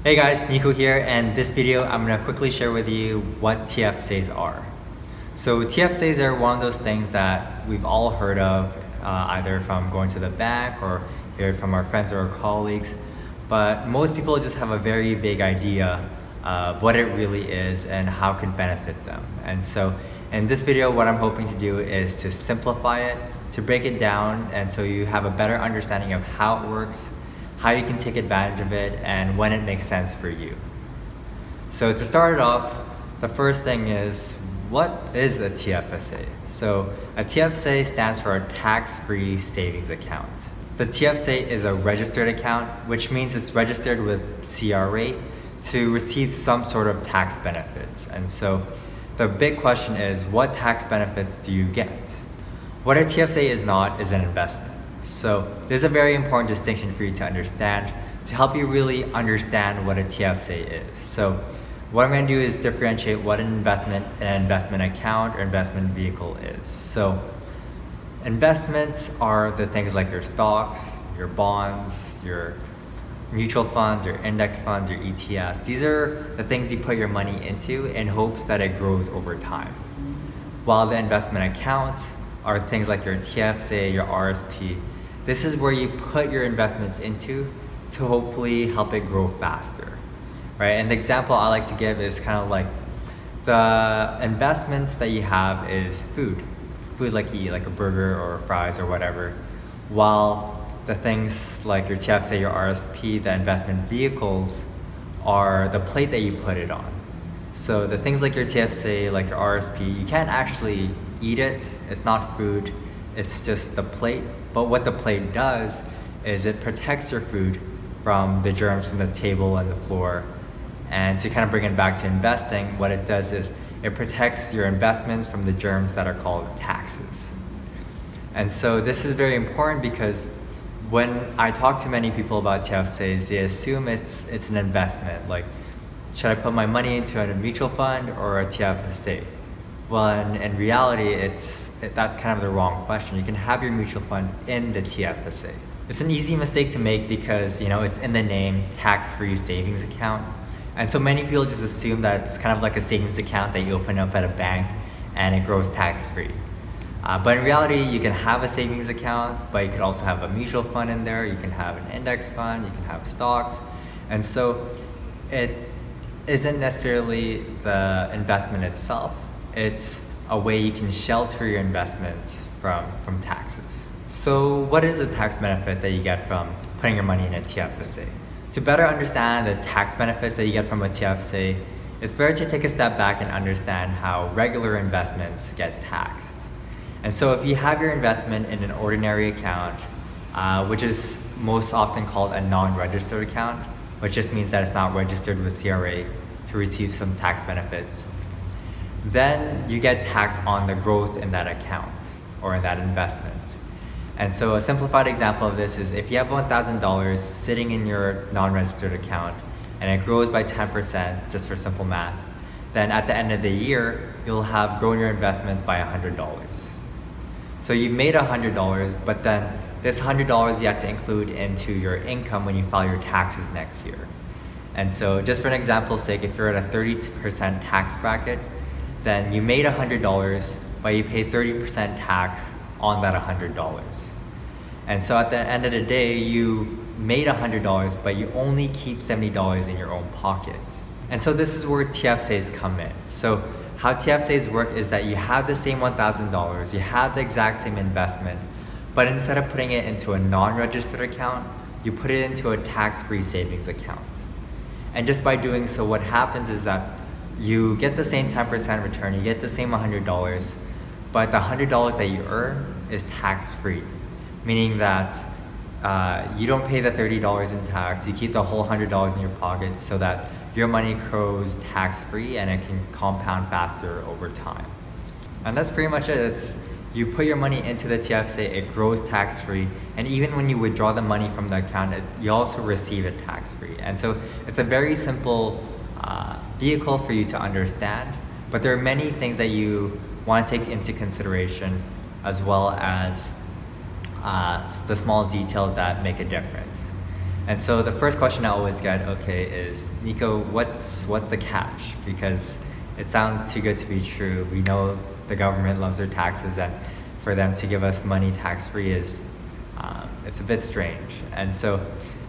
Hey guys, Nico here, and this video I'm going to quickly share with you what TFSAs are. So TFSAs are one of those things that we've all heard of, either from going to the bank or heard from our friends or our colleagues, but most people just have a very vague idea of what it really is and how it could benefit them. And so in this video, what I'm hoping to do is to simplify it, to break it down, and so you have a better understanding of how it works, how you can take advantage of it, and when it makes sense for you. So to start it off, the first thing is, what is a TFSA? So a TFSA stands for a tax-free savings account. The TFSA is a registered account, which means it's registered with CRA to receive some sort of tax benefits. And so the big question is, what tax benefits do you get? What a TFSA is not is an investment. So there's a very important distinction for you to understand to help you really understand what a TFSA is. So what I'm going to do is differentiate what an investment account or investment vehicle is. So investments are the things like your stocks, your bonds, your mutual funds, your index funds, your ETFs. These are the things you put your money into in hopes that it grows over time. While the investment accounts are things like your TFSA, your RSP. This is where you put your investments into to hopefully help it grow faster, right? And the example I like to give is kind of like the investments that you have is food like you eat, like a burger or fries or whatever, while the things like your TFSA, your RSP, the investment vehicles are the plate that you put it on. So the things like your TFSA, like your RSP, you can't actually eat it. It's not food, it's just the plate. But what the plate does is it protects your food from the germs from the table and the floor. And to kind of bring it back to investing, what it does is it protects your investments from the germs that are called taxes. And so this is very important because when I talk to many people about TFSAs, they assume it's an investment. Like, should I put my money into a mutual fund or a TFSA? Well, in reality, that's kind of the wrong question. You can have your mutual fund in the TFSA. It's an easy mistake to make because it's in the name, tax-free savings account. And so many people just assume that it's kind of like a savings account that you open up at a bank and it grows tax-free. But in reality, you can have a savings account, but you could also have a mutual fund in there. You can have an index fund, you can have stocks. And so it isn't necessarily the investment itself. It's a way you can shelter your investments from taxes. So what is the tax benefit that you get from putting your money in a TFSA? To better understand the tax benefits that you get from a TFSA, it's better to take a step back and understand how regular investments get taxed. And so if you have your investment in an ordinary account, which is most often called a non-registered account, which just means that it's not registered with CRA to receive some tax benefits, then you get taxed on the growth in that account or in that investment. And so a simplified example of this is if you have $1,000 sitting in your non-registered account and it grows by 10%, just for simple math, then at the end of the year, you'll have grown your investments by $100. So you made $100, but then this $100 you have to include into your income when you file your taxes next year. And so just for an example's sake, if you're at a 30% tax bracket, then you made $100, but you paid 30% tax on that $100. And so at the end of the day, you made $100, but you only keep $70 in your own pocket. And so this is where TFSAs come in. So how TFSAs work is that you have the same $1,000, you have the exact same investment, but instead of putting it into a non-registered account, you put it into a tax-free savings account. And just by doing so, what happens is that you get the same 10% return, you get the same $100, but the $100 that you earn is tax-free, meaning that you don't pay the $30 in tax, you keep the whole $100 in your pocket so that your money grows tax-free and it can compound faster over time. And that's pretty much it. You put your money into the TFSA, it grows tax-free, and even when you withdraw the money from the account, you also receive it tax-free. And so it's a very simple vehicle for you to understand, but there are many things that you want to take into consideration, as well as the small details that make a difference. And so the first question I always get, okay, is Nico, what's the catch? Because it sounds too good to be true. We know the government loves their taxes, and for them to give us money tax-free is it's a bit strange. And so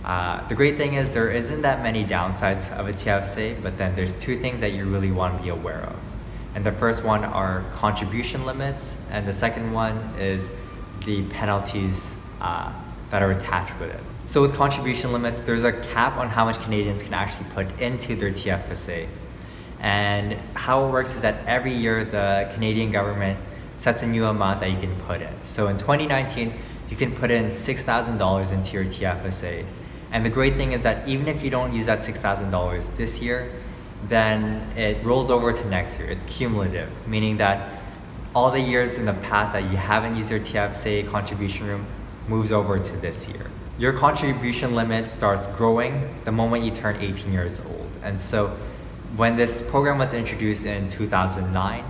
the great thing is there isn't that many downsides of a TFSA, but then there's two things that you really want to be aware of. And the first one are contribution limits, and the second one is the penalties that are attached with it. So with contribution limits, there's a cap on how much Canadians can actually put into their TFSA. And how it works is that every year the Canadian government sets a new amount that you can put in. So in 2019, you can put in $6,000 into your TFSA. And the great thing is that even if you don't use that $6,000 this year, then it rolls over to next year. It's cumulative, meaning that all the years in the past that you haven't used your TFSA contribution room moves over to this year. Your contribution limit starts growing the moment you turn 18 years old. And so when this program was introduced in 2009,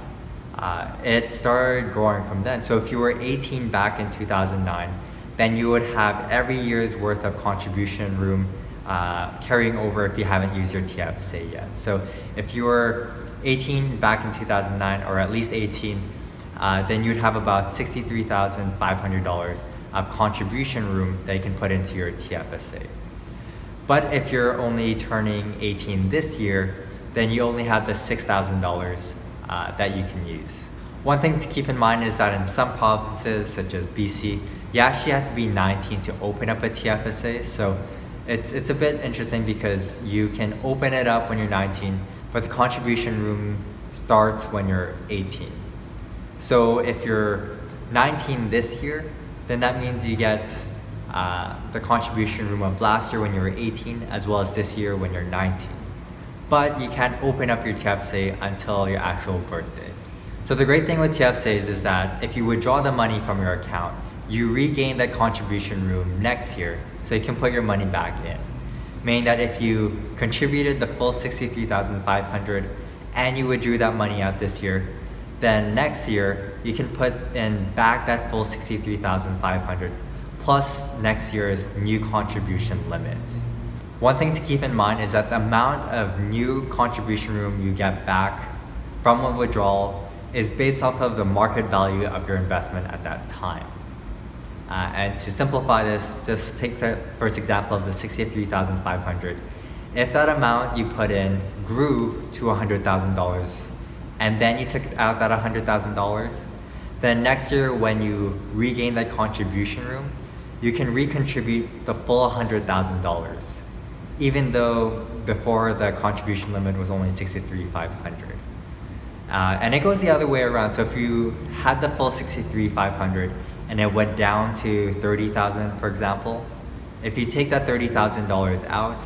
it started growing from then. So if you were 18 back in 2009, then you would have every year's worth of contribution room carrying over if you haven't used your TFSA yet. So if you were 18 back in 2009, or at least 18, then you'd have about $63,500 of contribution room that you can put into your TFSA. But if you're only turning 18 this year, then you only have the $6,000 that you can use. One thing to keep in mind is that in some provinces, such as BC, you actually have to be 19 to open up a TFSA. So it's a bit interesting because you can open it up when you're 19, but the contribution room starts when you're 18. So if you're 19 this year, then that means you get the contribution room of last year when you were 18, as well as this year when you're 19. But you can't open up your TFSA until your actual birthday. So the great thing with TFSAs is that if you withdraw the money from your account, you regain that contribution room next year, so you can put your money back in. Meaning that if you contributed the full $63,500 and you withdrew that money out this year, then next year you can put in back that full $63,500 plus next year's new contribution limit. One thing to keep in mind is that the amount of new contribution room you get back from a withdrawal is based off of the market value of your investment at that time. And to simplify this, just take the first example of the $63,500. If that amount you put in grew to $100,000 and then you took out that $100,000, then next year when you regain that contribution room, you can recontribute the full $100,000, even though before the contribution limit was only $63,500. And it goes the other way around. So if you had the full $63,500 and it went down to $30,000, for example, if you take that $30,000 out,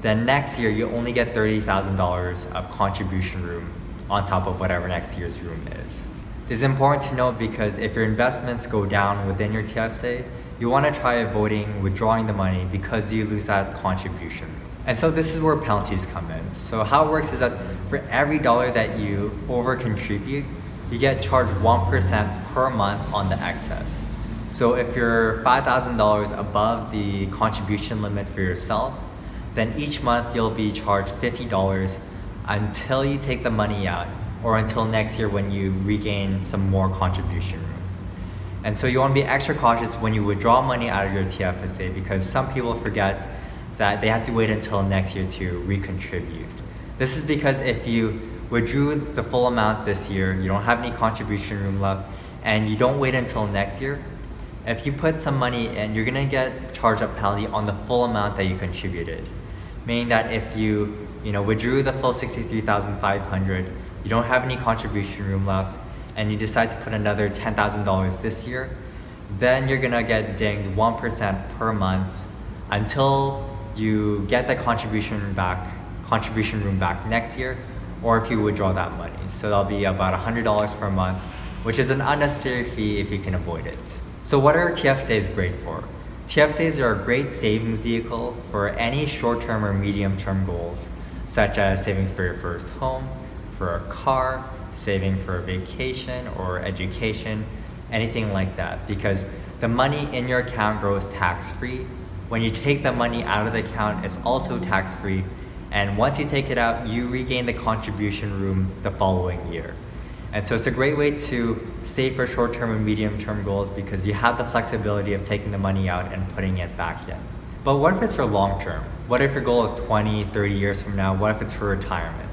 then next year you only get $30,000 of contribution room on top of whatever next year's room is. This is important to note because if your investments go down within your TFSA, you want to try avoiding withdrawing the money because you lose that contribution. And so this is where penalties come in. So how it works is that for every dollar that you over contribute, you get charged 1% per month on the excess. So if you're $5,000 above the contribution limit for yourself, then each month you'll be charged $50 until you take the money out, or until next year when you regain some more contribution room. And so you want to be extra cautious when you withdraw money out of your TFSA, because some people forget that they have to wait until next year to recontribute. This is because if you withdrew the full amount this year, you don't have any contribution room left, and you don't wait until next year, if you put some money in, you're gonna get charged a penalty on the full amount that you contributed. Meaning that if you withdrew the full $63,500, you don't have any contribution room left, and you decide to put another $10,000 this year, then you're gonna get dinged 1% per month until you get the contribution room back next year, or if you withdraw that money. So that'll be about $100 per month, which is an unnecessary fee if you can avoid it. So what are TFSAs great for? TFSAs are a great savings vehicle for any short-term or medium-term goals, such as saving for your first home, for a car, saving for a vacation or education, anything like that, because the money in your account grows tax-free, when you take the money out of the account, it's also tax-free. And once you take it out, you regain the contribution room the following year. And so it's a great way to save for short-term and medium-term goals because you have the flexibility of taking the money out and putting it back in. But what if it's for long-term? What if your goal is 20, 30 years from now? What if it's for retirement?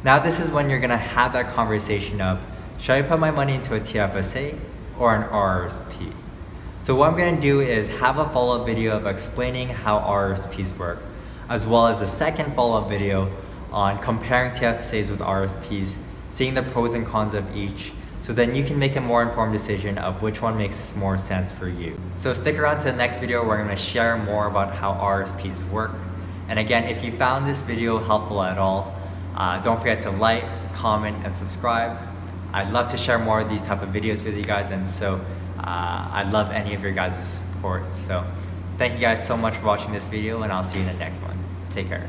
Now this is when you're gonna have that conversation of, should I put my money into a TFSA or an RRSP? So what I'm gonna do is have a follow-up video of explaining how RRSPs work, as well as a second follow-up video on comparing TFSAs with RRSPs, seeing the pros and cons of each, so then you can make a more informed decision of which one makes more sense for you. So stick around to the next video where I'm going to share more about how RRSPs work. And again, if you found this video helpful at all, don't forget to like, comment, and subscribe. I'd love to share more of these type of videos with you guys, and so I'd love any of your guys' support. So thank you guys so much for watching this video, and I'll see you in the next one. Take care.